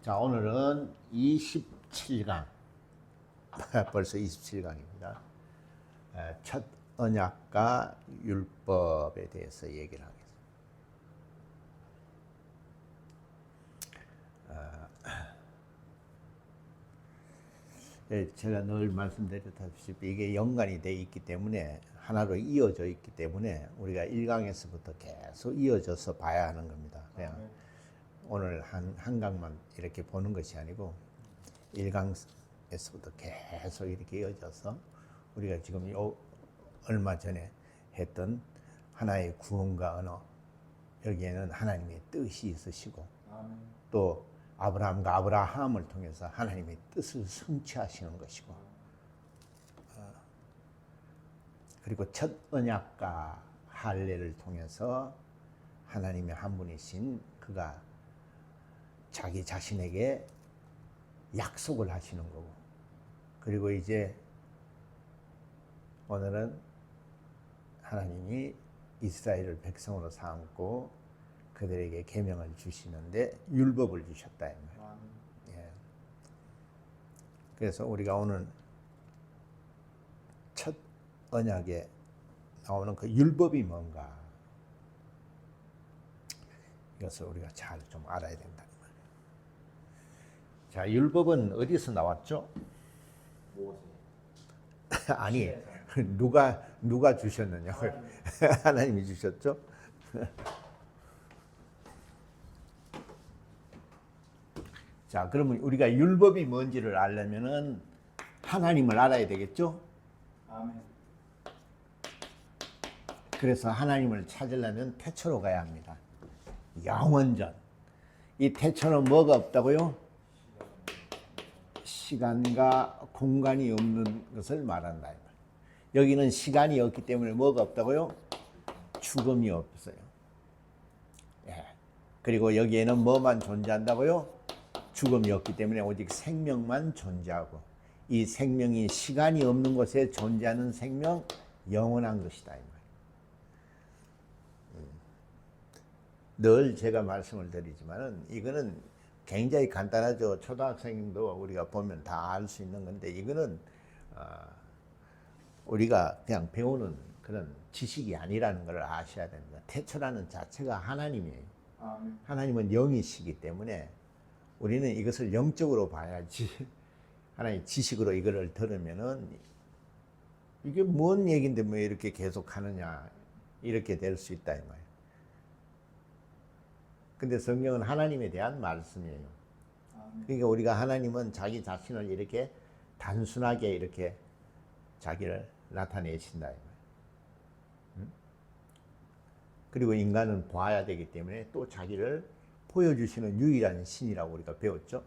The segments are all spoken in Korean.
자, 오늘은 27강. 벌써 27강입니다. 첫 언약과 율법에 대해서 얘기를 하겠습니다. 제가 늘 말씀드렸다시피 이게 연관이 되어 있기 때문에, 하나로 이어져 있기 때문에 우리가 1강에서부터 계속 이어져서 봐야 하는 겁니다. 그냥 오늘 한 강만 이렇게 보는 것이 아니고 1강에서부터 계속 이렇게 이어져서 우리가 지금 얼마 전에 했던 하나의 구원과 언어, 여기에는 하나님의 뜻이 있으시고, 또 아브라함과 아브라함을 통해서 하나님의 뜻을 성취하시는 것이고, 그리고 첫 언약과 할례를 통해서 하나님의 한 분이신 그가 자기 자신에게 약속을 하시는 거고, 그리고 이제 오늘은 하나님이 이스라엘을 백성으로 삼고 그들에게 계명을 주시는데 율법을 주셨다 이 말이에요. 예. 그래서 우리가 오늘 첫 언약에 나오는 그 율법이 뭔가, 이것을 우리가 잘 좀 알아야 된다 이 말이에요. 자, 율법은 어디서 나왔죠? 아니, 누가 주셨느냐고요? 하나님이 주셨죠? 자, 그러면 우리가 율법이 뭔지를 알려면은 하나님을 알아야 되겠죠? 아멘. 그래서 하나님을 찾으려면 태초로 가야 합니다. 영원전. 이 태초는 뭐가 없다고요? 시간과 공간이 없는 것을 말한다. 여기는 시간이 없기 때문에 뭐가 없다고요? 죽음이 없어요. 예. 그리고 여기에는 뭐만 존재한다고요? 죽음이 없기 때문에 오직 생명만 존재하고, 이 생명이 시간이 없는 곳에 존재하는 생명, 영원한 것이다 이 말이에요. 늘 제가 말씀을 드리지만은 이거는 굉장히 간단하죠. 초등학생도 우리가 보면 다 알 수 있는 건데, 이거는 우리가 그냥 배우는 그런 지식이 아니라는 걸 아셔야 됩니다. 태초라는 자체가 하나님이에요. 아멘. 하나님은 영이시기 때문에 우리는 이것을 영적으로 봐야지, 하나님 지식으로 이거를 들으면은 이게 뭔 얘긴데 뭐 이렇게 계속 하느냐, 이렇게 될 수 있다 이 말이에요. 근데 성경은 하나님에 대한 말씀이에요. 그러니까 우리가 하나님은 자기 자신을 이렇게 단순하게 이렇게 자기를 나타내신다 이 말이에요. 그리고 인간은 봐야 되기 때문에 또 자기를 보여주시는 유일한 신이라고 우리가 배웠죠.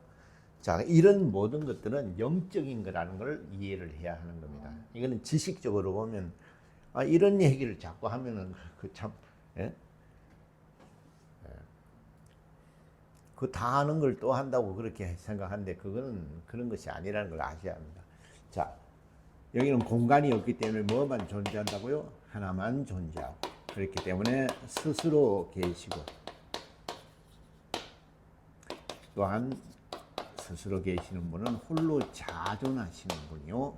자, 이런 모든 것들은 영적인 거라는 걸 이해를 해야 하는 겁니다. 이거는 지식적으로 보면 이런 얘기를 자꾸 하면은 그 참, 예? 그 다 아는 걸 또 한다고 그렇게 생각하는데, 그거는 그런 것이 아니라는 걸 아셔야 합니다. 자, 여기는 공간이 없기 때문에 뭐만 존재한다고요? 하나만 존재하고, 그렇기 때문에 스스로 계시고, 또한 스스로 계시는 분은 홀로 자존하시는 분이요,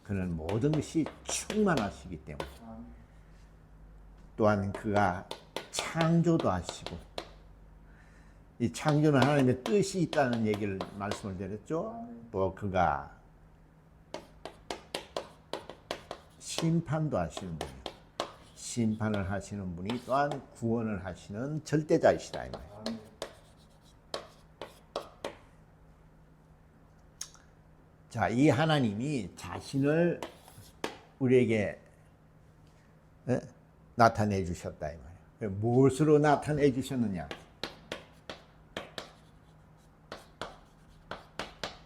그는 모든 것이 충만하시기 때문에, 또한 그가 창조도 하시고, 이 창조는 하나님의 뜻이 있다는 얘기를 말씀을 드렸죠. 또 그가 심판도 하시는 분이에요. 심판을 하시는 분이 또한 구원을 하시는 절대자이시다 이 말이에요. 자, 이 하나님이 자신을 우리에게 나타내 주셨다 이 말이에요. 무엇으로 나타내 주셨느냐?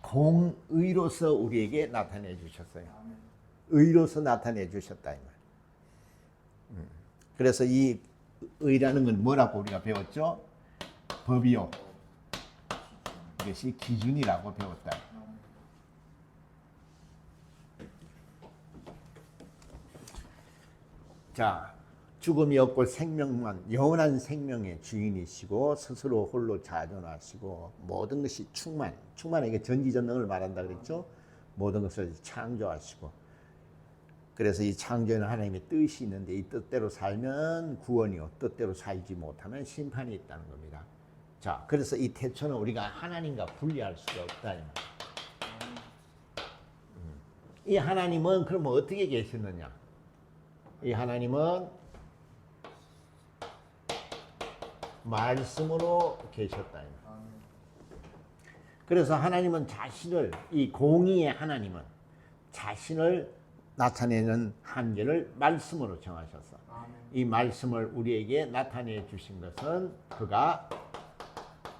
공의로서 우리에게 나타내 주셨어요. 의로서 나타내 주셨다 이 말이에요. 그래서 이 의라는 건 뭐라고 우리가 배웠죠? 법이요, 이것이 기준이라고 배웠다. 자, 죽음이 없고 생명만, 영원한 생명의 주인이시고 스스로 홀로 자존하시고 모든 것이 충만하게 전지전능을 말한다 그랬죠. 모든 것을 창조하시고, 그래서 이 창조에는 하나님의 뜻이 있는데 이 뜻대로 살면 구원이요, 뜻대로 살지 못하면 심판이 있다는 겁니다. 자, 그래서 이 태초는 우리가 하나님과 분리할 수가 없다 이 말이에요. 이 하나님은 그럼 어떻게 계시느냐? 이 하나님은 말씀으로 계셨다. 그래서 하나님은 자신을, 이 공의의 하나님은 자신을 나타내는 한계를 말씀으로 정하셨어. 이 말씀을 우리에게 나타내 주신 것은 그가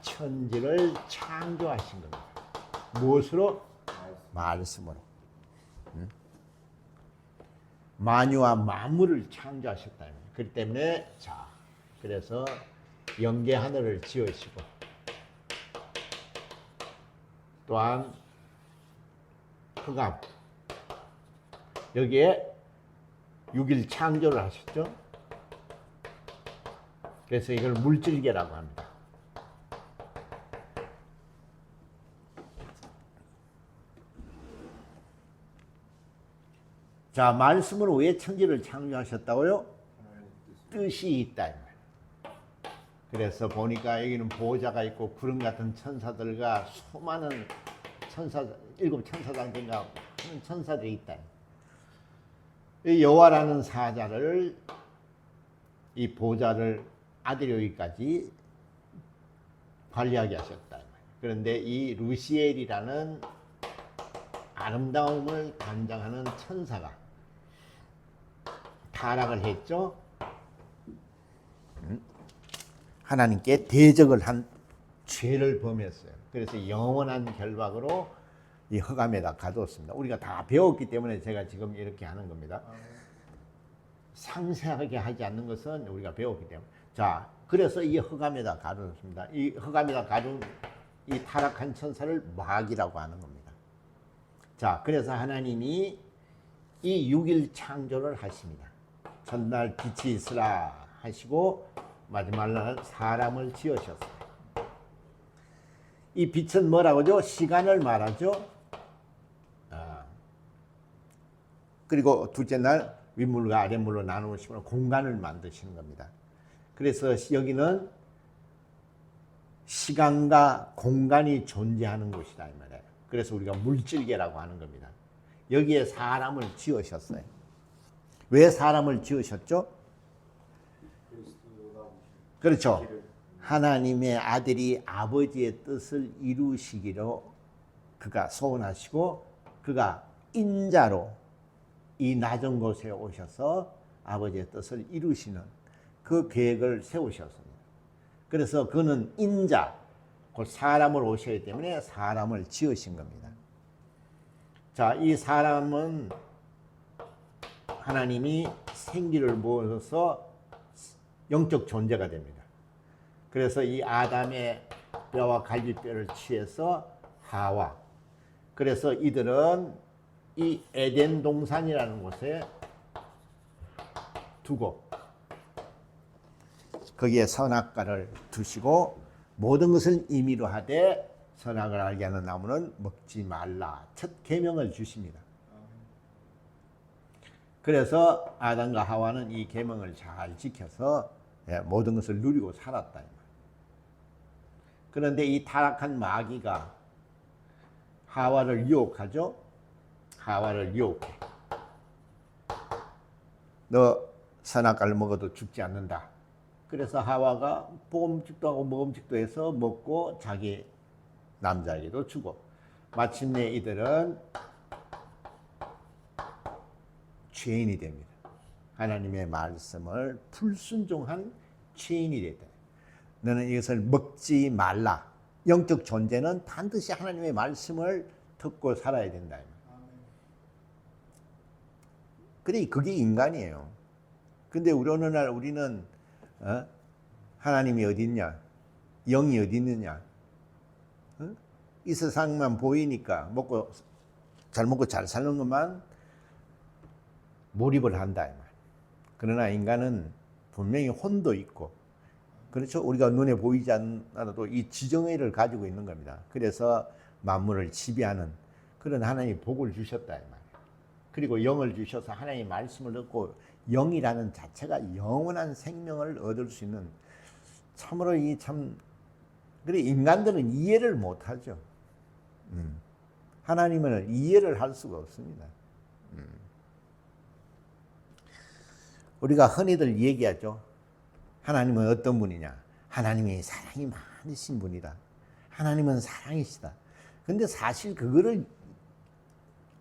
천지를 창조하신 겁니다. 무엇으로? 말씀으로. 만유와 만물을 창조하셨다. 그렇기 때문에 자, 그래서 영계 하늘을 지으시고 또한 흑암, 여기에 6일 창조를 하셨죠. 그래서 이걸 물질계라고 합니다. 자, 말씀으로 왜 천지를 창조하셨다고요? 뜻이 있다. 그래서 보니까 여기는 보호자가 있고 구름 같은 천사들과 수많은 일곱 천사장인가 하는 천사들이 있다. 이 여호와라는 사자를, 이 보호자를 아들이 여기까지 관리하게 하셨다. 그런데 이 루시엘이라는 아름다움을 관장하는 천사가 타락을 했죠. 하나님께 대적을 한 죄를 범했어요. 그래서 영원한 결박으로 이 흑암에다 가두었습니다. 우리가 다 배웠기 때문에 제가 지금 이렇게 하는 겁니다. 상세하게 하지 않는 것은 우리가 배웠기 때문에. 자, 그래서 이 흑암에다 가두었습니다. 이 흑암에다 가둔 이 타락한 천사를 마귀라고 하는 겁니다. 자, 그래서 하나님이 이 6일 창조를 하십니다. 첫날 빛이 있으라 하시고 마지막 날 사람을 지으셨어요. 이 빛은 뭐라고죠? 시간을 말하죠. 그리고 둘째 날 윗물과 아랫물로 나누시면 공간을 만드시는 겁니다. 그래서 여기는 시간과 공간이 존재하는 곳이다 이 말이에요. 그래서 우리가 물질계라고 하는 겁니다. 여기에 사람을 지으셨어요. 왜 사람을 지으셨죠? 그렇죠. 하나님의 아들이 아버지의 뜻을 이루시기로 그가 소원하시고 그가 인자로 이 낮은 곳에 오셔서 아버지의 뜻을 이루시는 그 계획을 세우셨습니다. 그래서 그는 인자, 곧 사람을 오셔야 때문에 사람을 지으신 겁니다. 자, 이 사람은 하나님이 생기를 부어서 영적 존재가 됩니다. 그래서 이 아담의 뼈와 갈비뼈를 취해서 하와, 그래서 이들은 이 에덴 동산이라는 곳에 두고 거기에 선악과를 두시고 모든 것을 임의로 하되 선악을 알게 하는 나무는 먹지 말라, 첫 계명을 주십니다. 그래서 아담과 하와는 이 계명을 잘 지켜서 모든 것을 누리고 살았다. 그런데 이 타락한 마귀가 하와를 유혹하죠. 하와를 유혹해. 너 선악과를 먹어도 죽지 않는다. 그래서 하와가 보금직도 하고 먹음직도 해서 먹고 자기 남자에게도 주고, 마침내 이들은 죄인이 됩니다. 하나님의 말씀을 불순종한 죄인이 됐다. 너는 이것을 먹지 말라. 영적 존재는 반드시 하나님의 말씀을 듣고 살아야 된다. 그래, 그게 인간이에요. 근데 어느 날 우리는 하나님이 어디 있냐? 영이 어디 있느냐? 이 세상만 보이니까 잘 먹고 잘 사는 것만 몰입을 한다. 그러나 인간은 분명히 혼도 있고, 그렇죠? 우리가 눈에 보이지 않아도 이 지정의를 가지고 있는 겁니다. 그래서 만물을 지배하는 그런 하나님이 복을 주셨다 이 말이에요. 그리고 영을 주셔서 하나님의 말씀을 얻고 영이라는 자체가 영원한 생명을 얻을 수 있는, 참으로 이 참, 그래 인간들은 이해를 못하죠. 하나님을 이해를 할 수가 없습니다. 우리가 흔히들 얘기하죠. 하나님은 어떤 분이냐? 하나님이 사랑이 많으신 분이다. 하나님은 사랑이시다. 근데 사실 그거를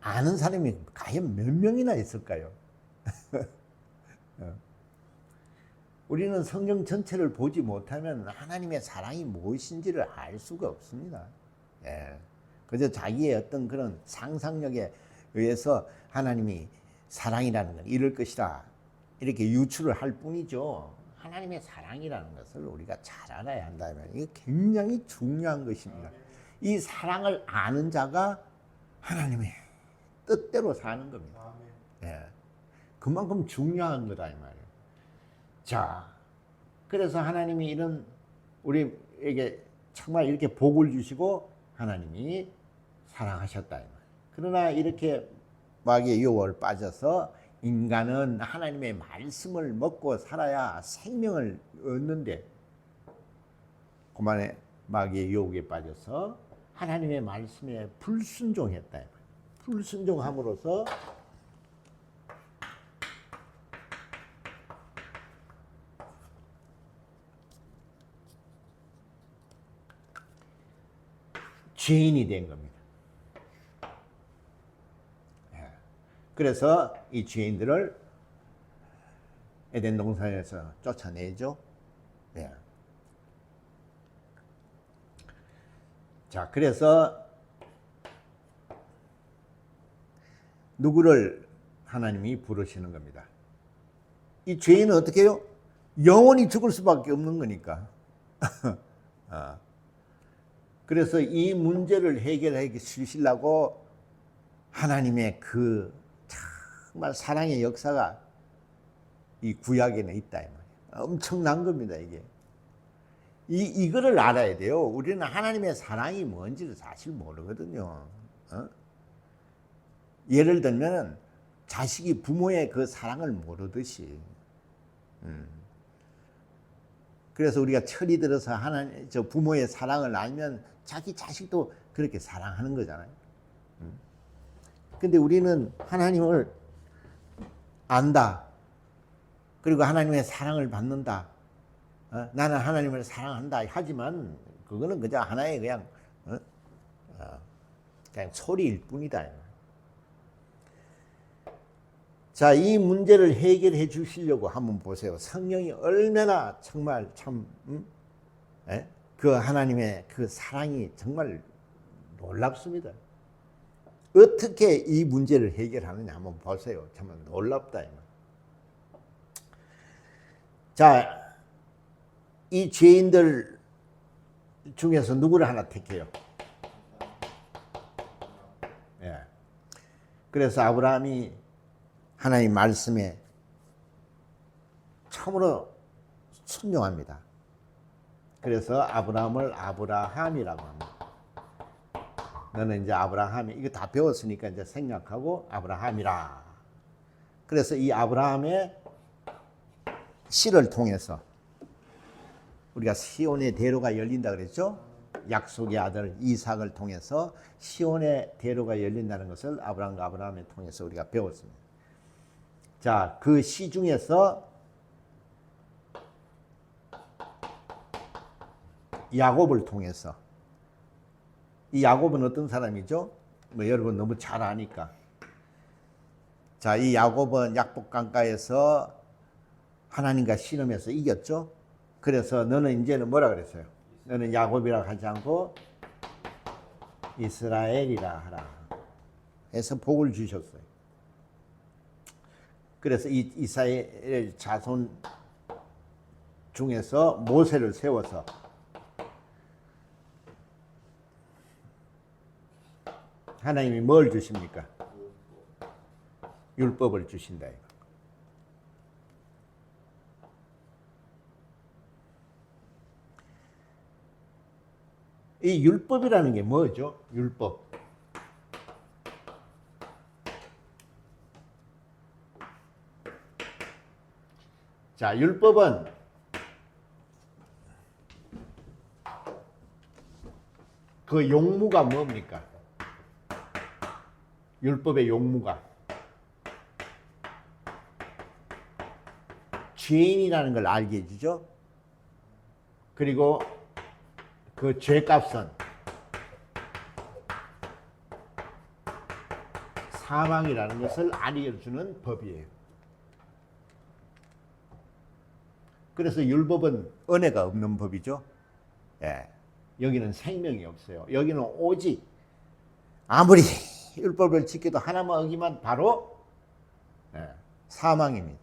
아는 사람이 과연 몇 명이나 있을까요? 우리는 성경 전체를 보지 못하면 하나님의 사랑이 무엇인지를 알 수가 없습니다. 예. 그저 자기의 어떤 그런 상상력에 의해서 하나님이 사랑이라는 건 이럴 것이다 이렇게 유추를 할 뿐이죠. 하나님의 사랑이라는 것을 우리가 잘 알아야 한다면 이게 굉장히 중요한 것입니다. 이 사랑을 아는 자가 하나님의 뜻대로 사는 겁니다. 예. 그만큼 중요한 거다 이 말이에요. 자, 그래서 하나님이 이런 우리에게 정말 이렇게 복을 주시고 하나님이 사랑하셨다 이 말이에요. 그러나 이렇게 마귀의 유혹을 빠져서 인간은 하나님의 말씀을 먹고 살아야 생명을 얻는데, 그만에 마귀의 유혹에 빠져서 하나님의 말씀에 불순종했다. 불순종함으로써 죄인이 된 겁니다. 그래서 이 죄인들을 에덴 동산에서 쫓아내죠. 네. 자, 그래서 누구를 하나님이 부르시는 겁니다. 이 죄인은 어떻게 해요? 영원히 죽을 수밖에 없는 거니까. 그래서 이 문제를 해결해 주시려고 하나님의 그 정말 사랑의 역사가 이 구약에는 있다 이 말이에요. 엄청난 겁니다 이게. 이거를 알아야 돼요. 우리는 하나님의 사랑이 뭔지를 사실 모르거든요. 예를 들면 자식이 부모의 그 사랑을 모르듯이. 그래서 우리가 철이 들어서 저 부모의 사랑을 알면 자기 자식도 그렇게 사랑하는 거잖아요. 근데 우리는 하나님을 안다. 그리고 하나님의 사랑을 받는다. 나는 하나님을 사랑한다. 하지만 그거는 그저 하나의 그냥 소리일 뿐이다. 자, 이 문제를 해결해 주시려고 한번 보세요. 성령이 얼마나 정말 참 그 하나님의 그 사랑이 정말 놀랍습니다. 어떻게 이 문제를 해결하느냐 한번 보세요. 정말 놀랍다. 자, 이 죄인들 중에서 누구를 하나 택해요? 예. 그래서 아브라함이 하나님 말씀에 처음으로 순종합니다. 그래서 아브라함을 아브라함이라고 합니다. 너는 이제 아브라함이, 이거 다 배웠으니까 이제 생략하고 아브라함이라. 그래서 이 아브라함의 씨를 통해서 우리가 시온의 대로가 열린다 그랬죠? 약속의 아들 이삭을 통해서 시온의 대로가 열린다는 것을 아브라함과 아브라함을 통해서 우리가 배웠습니다. 자, 그 씨 중에서 야곱을 통해서, 이 야곱은 어떤 사람이죠? 뭐 여러분 너무 잘 아니까. 자, 이 야곱은 약복 강가에서 하나님과 씨름해서 이겼죠? 그래서 너는 이제는 뭐라 그랬어요? 너는 야곱이라 하지 않고 이스라엘이라 하라 해서 복을 주셨어요. 그래서 이 이스라엘 자손 중에서 모세를 세워서 하나님이 뭘 주십니까? 율법을 주신다. 이 율법이라는 게 뭐죠? 율법. 자, 율법은 그 용무가 뭡니까? 율법의 용무가 죄인이라는 걸 알게 해주죠. 그리고 그 죄값은 사망이라는 것을 알려주는 법이에요. 그래서 율법은 은혜가 없는 법이죠. 예. 여기는 생명이 없어요. 여기는 오직 아무리 율법을 지켜도 하나만 어기면 바로 사망입니다.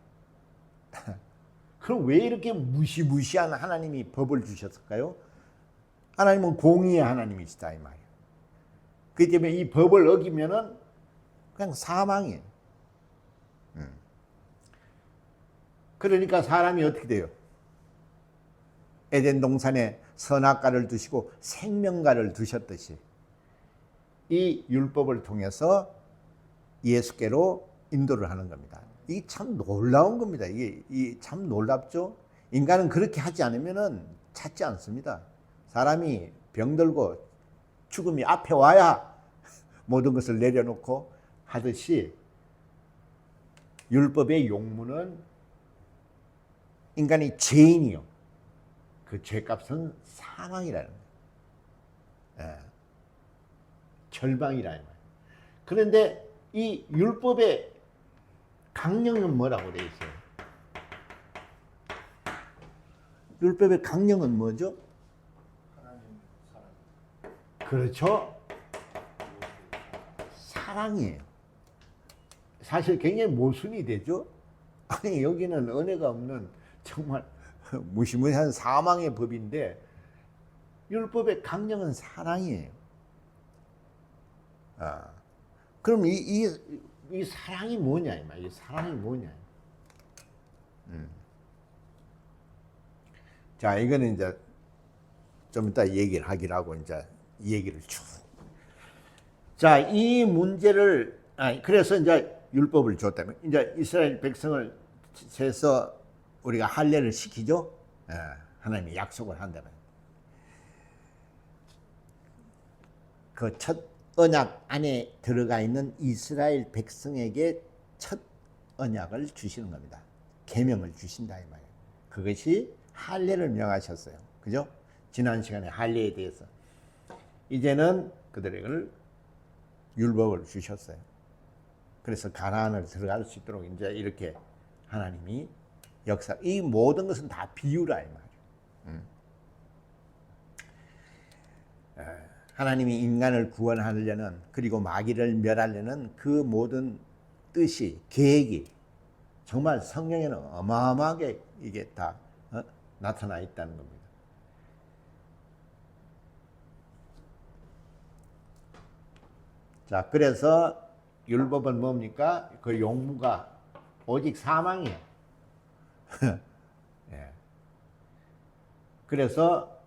그럼 왜 이렇게 무시무시한 하나님이 법을 주셨을까요? 하나님은 공의의 하나님이시다 이 말이에요. 그렇기 때문에 이 법을 어기면은 그냥 사망이에요. 그러니까 사람이 어떻게 돼요? 에덴 동산에 선악과를 두시고 생명과를 두셨듯이 이 율법을 통해서 예수께로 인도를 하는 겁니다. 이게 참 놀라운 겁니다. 이게 참 놀랍죠? 인간은 그렇게 하지 않으면은 찾지 않습니다. 사람이 병들고 죽음이 앞에 와야 모든 것을 내려놓고 하듯이 율법의 용무는 인간이 죄인이요. 그 죄값은 사망이라는 거예요. 절망이라는 거예요. 그런데 이 율법의 강령은 뭐라고 되어 있어요? 율법의 강령은 뭐죠? 하나님 사랑. 그렇죠. 사랑이에요. 사실 굉장히 모순이 되죠. 아니 여기는 은혜가 없는 정말 무시무시한 사망의 법인데 율법의 강령은 사랑이에요. 그럼 이 사랑이 뭐냐 이 말. 이 사랑이 뭐냐. 자 이거는 이제 좀 이따 얘기를 하기로 하고 이제 이 얘기를 쭉. 자 이 문제를 그래서 이제 율법을 줬다면 이제 이스라엘 백성을 세서 우리가 할례를 시키죠. 하나님이 약속을 한다면 그 첫 언약 안에 들어가 있는 이스라엘 백성에게 첫 언약을 주시는 겁니다. 계명을 주신다 이 말이에요. 그것이 할례를 명하셨어요. 그죠? 지난 시간에 할례에 대해서 이제는 그들에게 율법을 주셨어요. 그래서 가나안을 들어갈 수 있도록 이제 이렇게 하나님이 역사, 이 모든 것은 다 비유라 이 말이에요. 하나님이 인간을 구원하려는 그리고 마귀를 멸하려는 그 모든 뜻이 계획이 정말 성경에는 어마어마하게 이게 다 나타나 있다는 겁니다. 자, 그래서 율법은 뭡니까? 그 용무가 오직 사망이에요. 예. 그래서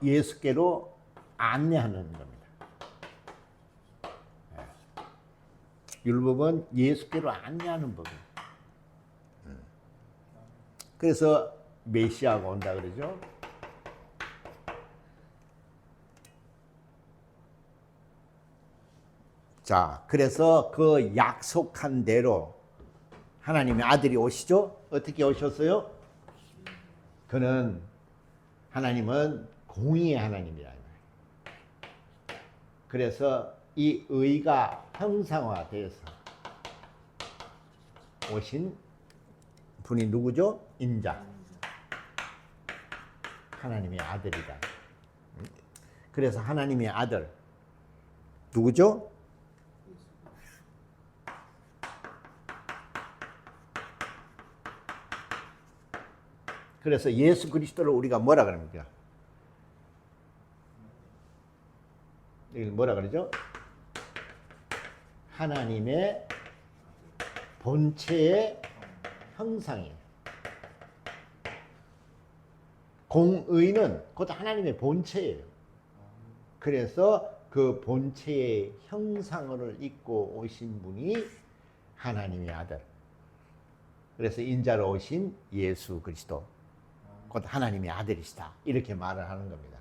예수께로 안내하는 겁니다. 예. 율법은 예수께로 안내하는 법이에요. 그래서 메시아가 온다 그러죠. 자, 그래서 그 약속한 대로 하나님의 아들이 오시죠? 어떻게 오셨어요? 하나님은 공의의 하나님이라. 그래서 이 의가 형상화돼서 오신 분이 누구죠? 인자. 하나님의 아들이다. 그래서 하나님의 아들 누구죠? 그래서 예수 그리스도를 우리가 뭐라 그럽니까? 이걸 뭐라 그러죠? 하나님의 본체의 형상이에요. 공의는 곧 하나님의 본체예요. 그래서 그 본체의 형상을 입고 오신 분이 하나님의 아들. 그래서 인자로 오신 예수 그리스도. 곧 하나님의 아들이시다. 이렇게 말을 하는 겁니다.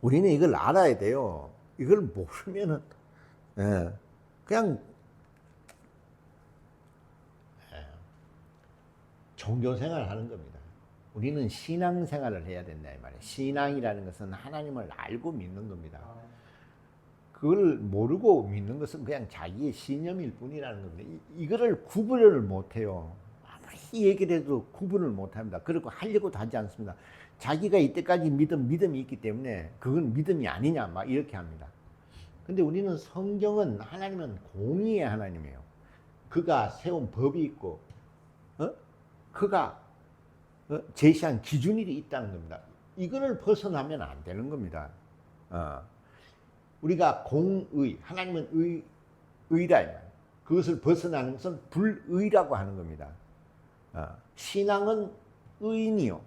우리는 이걸 알아야 돼요. 이걸 모르면은 그냥 종교생활을 하는 겁니다. 우리는 신앙생활을 해야 된다 이 말이에요. 신앙이라는 것은 하나님을 알고 믿는 겁니다. 그걸 모르고 믿는 것은 그냥 자기의 신념일 뿐이라는 겁니다. 이거를 구분을 못해요. 아무리 얘기를 해도 구분을 못합니다. 그리고 하려고도 하지 않습니다. 자기가 이때까지 믿음이 있기 때문에 그건 믿음이 아니냐 막 이렇게 합니다. 근데 우리는 성경은 하나님은 공의의 하나님이에요. 그가 세운 법이 있고 그가 제시한 기준이 있다는 겁니다. 이거를 벗어나면 안 되는 겁니다. 우리가 공의, 하나님은 의라. 그것을 벗어나는 것은 불의라고 하는 겁니다. 신앙은 의인이요.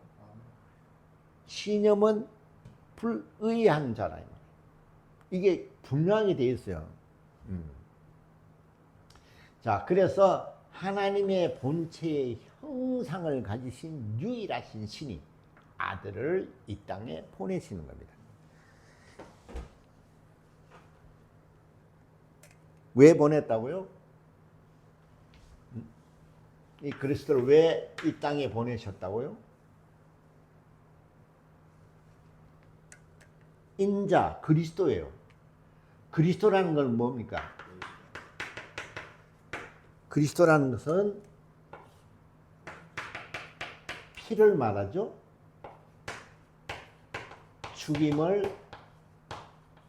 신념은 불의한 자라. 이게 분명하게 되어 있어요. 자, 그래서 하나님의 본체의 형상을 가지신 유일하신 신이 아들을 이 땅에 보내시는 겁니다. 왜 보냈다고요? 이 그리스도를 왜 이 땅에 보내셨다고요? 인자, 그리스도예요. 그리스도라는 건 뭡니까? 그리스도라는 것은 피를 말하죠. 죽임을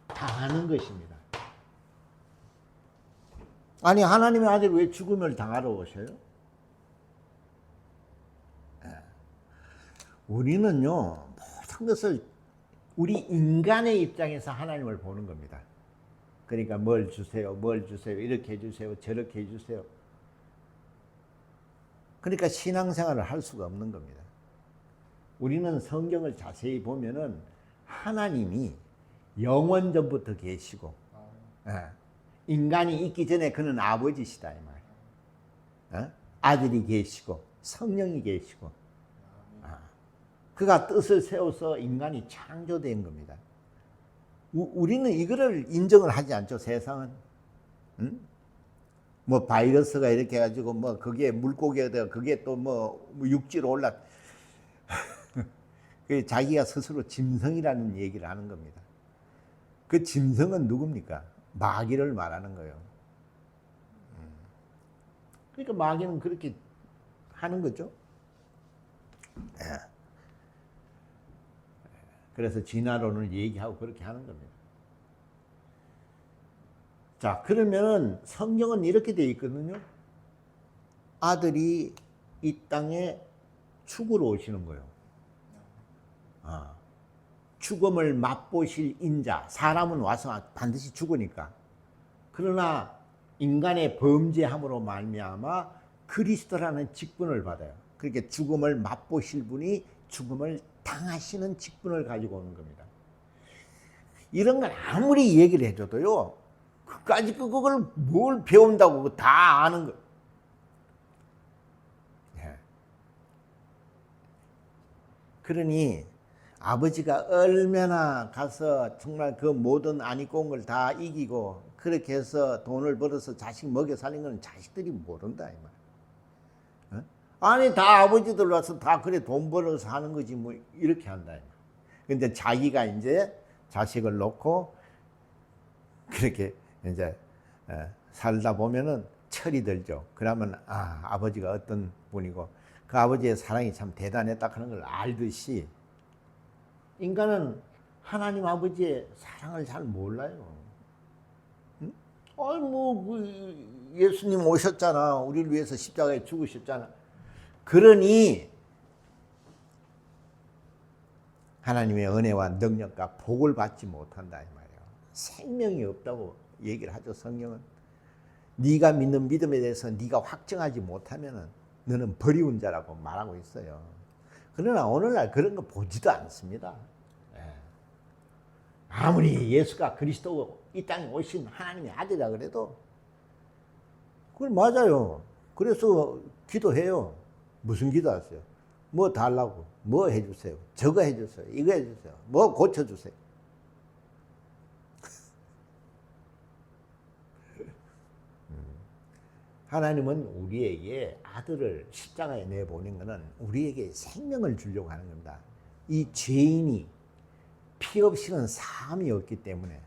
당하는 것입니다. 아니 하나님의 아들이 왜 죽음을 당하러 오셔요? 우리는요 모든 것을 우리 인간의 입장에서 하나님을 보는 겁니다. 그러니까 뭘 주세요, 뭘 주세요, 이렇게 해주세요, 저렇게 해주세요. 그러니까 신앙생활을 할 수가 없는 겁니다. 우리는 성경을 자세히 보면은 하나님이 영원 전부터 계시고 인간이 있기 전에 그는 아버지시다 이 말이에요. 아들이 계시고 성령이 계시고 그가 뜻을 세워서 인간이 창조된 겁니다. 우리는 이거를 인정을 하지 않죠. 세상은 뭐 바이러스가 이렇게 해가지고 뭐 그게 물고기가 되고 그게 또 뭐 육지로 올라 자기가 스스로 짐승이라는 얘기를 하는 겁니다. 그 짐승은 누굽니까? 마귀를 말하는 거예요. 그러니까 마귀는 그렇게 하는 거죠. 그래서 진화론을 얘기하고 그렇게 하는 겁니다. 자, 그러면 성경은 이렇게 되어 있거든요. 아들이 이 땅에 죽으러 오시는 거예요. 죽음을 맛보실 인자, 사람은 와서 반드시 죽으니까. 그러나 인간의 범죄함으로 말미암아 그리스도라는 직분을 받아요. 그렇게 죽음을 맛보실 분이 죽음을 당하시는 직분을 가지고 오는 겁니다. 이런 건 아무리 얘기를 해줘도요, 그까짓 그걸 뭘 배운다고 다 아는 거. 그러니 아버지가 얼마나 가서 정말 그 모든 안 입고 온 걸 다 이기고 그렇게 해서 돈을 벌어서 자식 먹여 살린 건 자식들이 모른다 이 말. 아니 다 아버지들 와서 다 그래 돈 벌어서 하는 거지 뭐 이렇게 한다 이 말. 근데 자기가 이제 자식을 놓고 그렇게 이제 살다 보면은 철이 들죠. 그러면 아버지가 어떤 분이고 그 아버지의 사랑이 참 대단했다 하는 걸 알듯이 인간은 하나님 아버지의 사랑을 잘 몰라요. 응? 아니 뭐 예수님 오셨잖아. 우리를 위해서 십자가에 죽으셨잖아. 그러니 하나님의 은혜와 능력과 복을 받지 못한다 이 말이에요. 생명이 없다고 얘기를 하죠. 성경은. 네가 믿는 믿음에 대해서 네가 확정하지 못하면은 너는 버리운 자라고 말하고 있어요. 그러나 오늘날 그런 거 보지도 않습니다. 예. 아무리 예수가 그리스도 이 땅에 오신 하나님의 아들이라 그래도 그건 맞아요. 그래서 기도해요. 무슨 기도하세요? 뭐 달라고, 뭐 해주세요, 저거 해주세요, 이거 해주세요, 뭐 고쳐주세요. 하나님은 우리에게 아들을 십자가에 내보낸 것은 우리에게 생명을 주려고 하는 겁니다. 이 죄인이 피 없이는 사함이 없기 때문에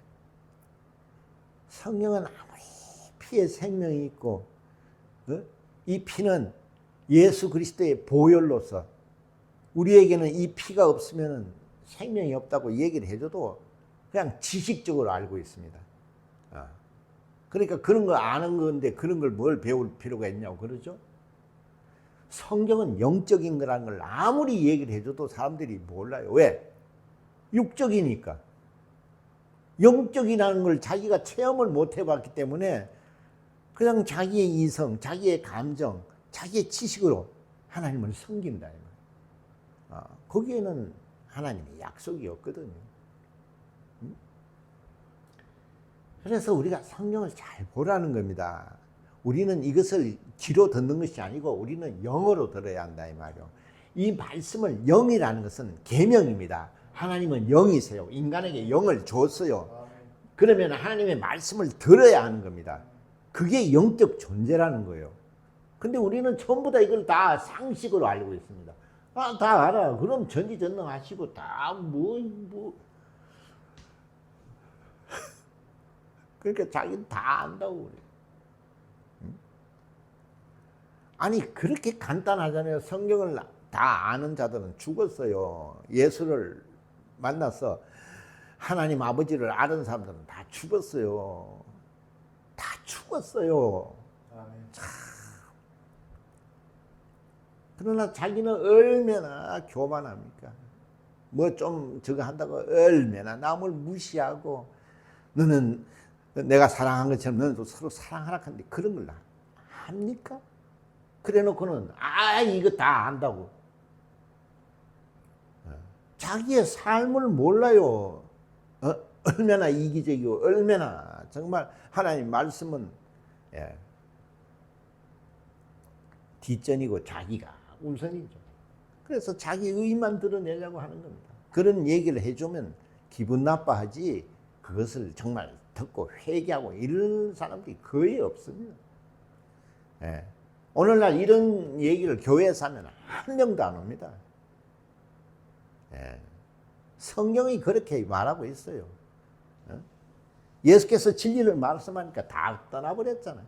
성령은 아무리 피에 생명이 있고 이 피는 예수 그리스도의 보혈로서 우리에게는 이 피가 없으면 생명이 없다고 얘기를 해줘도 그냥 지식적으로 알고 있습니다. 그러니까 그런 거 아는 건데 그런 걸 뭘 배울 필요가 있냐고 그러죠. 성경은 영적인 거라는 걸 아무리 얘기를 해줘도 사람들이 몰라요. 왜? 육적이니까. 영적이라는 걸 자기가 체험을 못 해봤기 때문에 그냥 자기의 이성, 자기의 감정, 자기의 지식으로 하나님을 섬긴다. 거기에는 하나님의 약속이 없거든요. 그래서 우리가 성경을 잘 보라는 겁니다. 우리는 이것을 귀로 듣는 것이 아니고 우리는 영어로 들어야 한다 이 말이요. 이 말씀을 영이라는 것은 계명입니다. 하나님은 영이세요. 인간에게 영을 줬어요. 그러면 하나님의 말씀을 들어야 하는 겁니다. 그게 영적 존재라는 거예요. 근데 우리는 전부 다 이걸 다 상식으로 알고 있습니다. 다 알아. 그럼 전지전능하시고 다 그러니까 자기는 다 안다고 그래요. 아니 그렇게 간단하잖아요. 성경을 다 아는 자들은 죽었어요. 예수를 만나서 하나님 아버지를 아는 사람들은 다 죽었어요. 다 죽었어요. 참. 그러나 자기는 얼마나 교만합니까? 뭐 좀 저거 한다고 얼마나 남을 무시하고 너는 내가 사랑한 것처럼 너는 서로 사랑하라 하는데 그런 걸 합니까? 그래 놓고는 이거 다 안다고. 자기의 삶을 몰라요. 얼마나 이기적이고 얼마나 정말 하나님 말씀은 뒷전이고 자기가 우선이죠. 그래서 자기 의만 드러내려고 하는 겁니다. 그런 얘기를 해주면 기분 나빠하지 그것을 정말 듣고 회개하고 이런 사람들이 거의 없습니다. 오늘날 이런 얘기를 교회에서 하면 한 명도 안 옵니다. 성경이 그렇게 말하고 있어요. 예수께서 진리를 말씀하니까 다 떠나버렸잖아요.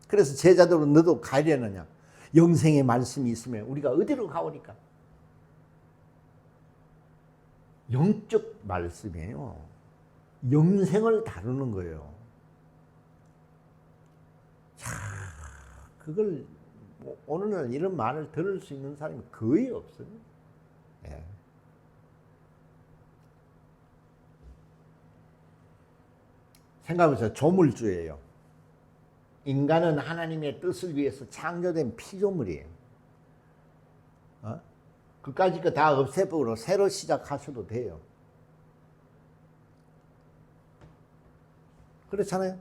그래서 제자들은 너도 가려느냐? 영생의 말씀이 있으면 우리가 어디로 가오니까? 영적 말씀이에요. 영생을 다루는 거예요. 자, 그걸 오늘날 이런 말을 들을 수 있는 사람이 거의 없어요. 생각해보세요. 조물주예요. 인간은 하나님의 뜻을 위해서 창조된 피조물이에요. 그까짓 거 다 없애버리고 새로 시작하셔도 돼요. 그렇잖아요.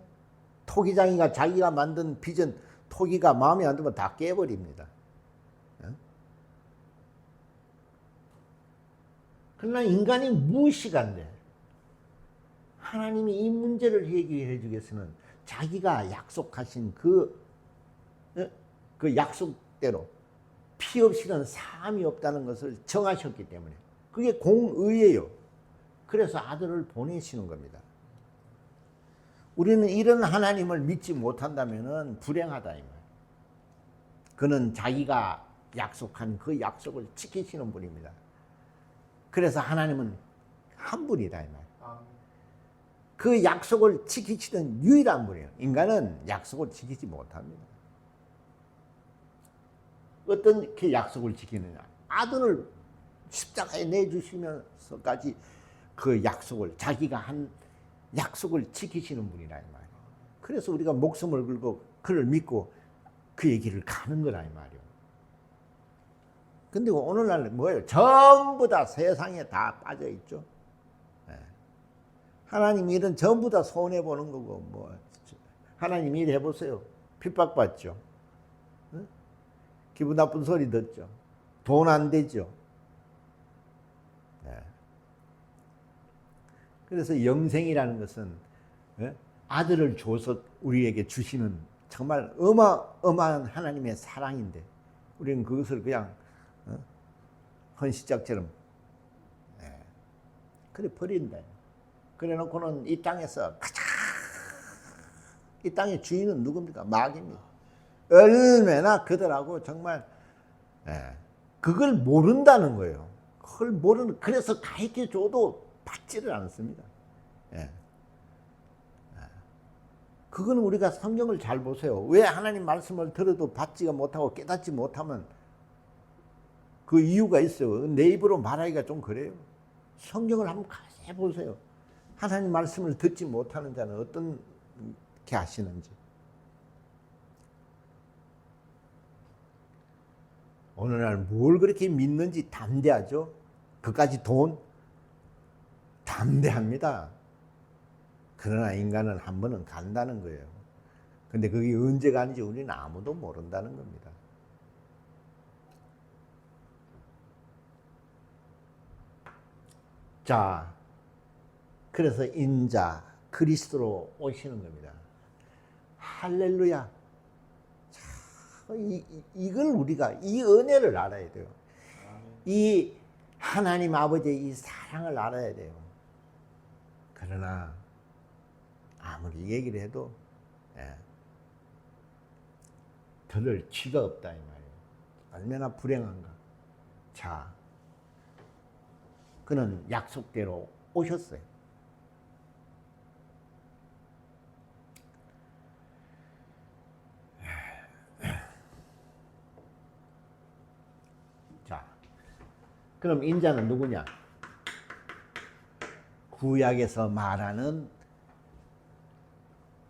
토기장이가 자기가 만든 빚은 토기가 마음에 안 들면 다 깨버립니다. 그러나 인간이 무식한데 하나님이 이 문제를 해결해 주겠으면 자기가 약속하신 그 약속대로 피 없이는 사함이 없다는 것을 정하셨기 때문에 그게 공의예요. 그래서 아들을 보내시는 겁니다. 우리는 이런 하나님을 믿지 못한다면 불행하다 이 말. 그는 자기가 약속한 그 약속을 지키시는 분입니다. 그래서 하나님은 한 분이다 이 말. 그 약속을 지키시는 유일한 분이에요. 인간은 약속을 지키지 못합니다. 어떻게 약속을 지키느냐? 아들을 십자가에 내주시면서까지 그 약속을 자기가 한 약속을 지키시는 분이라 이 말이에요. 그래서 우리가 목숨을 걸고 그를 믿고 그의 길을 가는 거라 이 말이에요. 근데 오늘날 뭐예요? 전부 다 세상에 다 빠져 있죠. 예. 하나님 일은 전부 다 손해 보는 거고 뭐 하나님 일 해보세요. 핍박받죠. 응? 기분 나쁜 소리 듣죠. 돈 안 되죠. 예. 그래서 영생이라는 것은 아들을 줘서 우리에게 주시는 정말 어마어마한 하나님의 사랑인데 우리는 그것을 그냥 헌시짝처럼 그래 버린다. 그래 놓고는 이 땅에서 가장 이 땅의 주인은 누굽니까? 마귀입니다. 얼마나 그들하고 정말 그걸 모른다는 거예요. 그걸 모르는 그래서 가르쳐 줘도 받지를 않습니다. 그거는 우리가 성경을 잘 보세요. 왜 하나님 말씀을 들어도 받지가 못하고 깨닫지 못하면 그 이유가 있어요. 내 입으로 말하기가 좀 그래요. 성경을 한번 가서 보세요. 하나님 말씀을 듣지 못하는 자는 어떻게 하시는지. 오늘날 뭘 그렇게 믿는지 담대하죠? 그까지 돈? 담대합니다. 그러나 인간은 한 번은 간다는 거예요. 근데 그게 언제 가는지 우리는 아무도 모른다는 겁니다. 자, 그래서 인자 그리스도로 오시는 겁니다. 할렐루야. 자, 이걸 우리가 이 은혜를 알아야 돼요. 이 하나님 아버지의 이 사랑을 알아야 돼요. 그러나 아무리 얘기를 해도 들을 귀가 없다 이 말이에요. 얼마나 불행한가. 자, 그는 약속대로 오셨어요. 자, 그럼 인자는 누구냐? 구약에서 말하는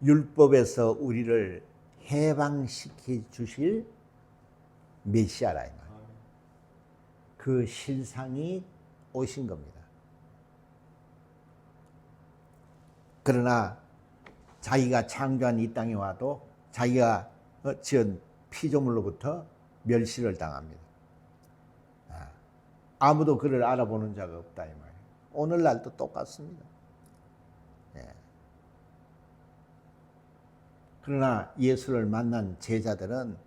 율법에서 우리를 해방시켜 주실 메시아라 이 말이에요. 그 실상이 오신 겁니다. 그러나 자기가 창조한 이 땅에 와도 자기가 지은 피조물로부터 멸시를 당합니다. 아무도 그를 알아보는 자가 없다 이 말이에요. 오늘날도 똑같습니다. 그러나 예수를 만난 제자들은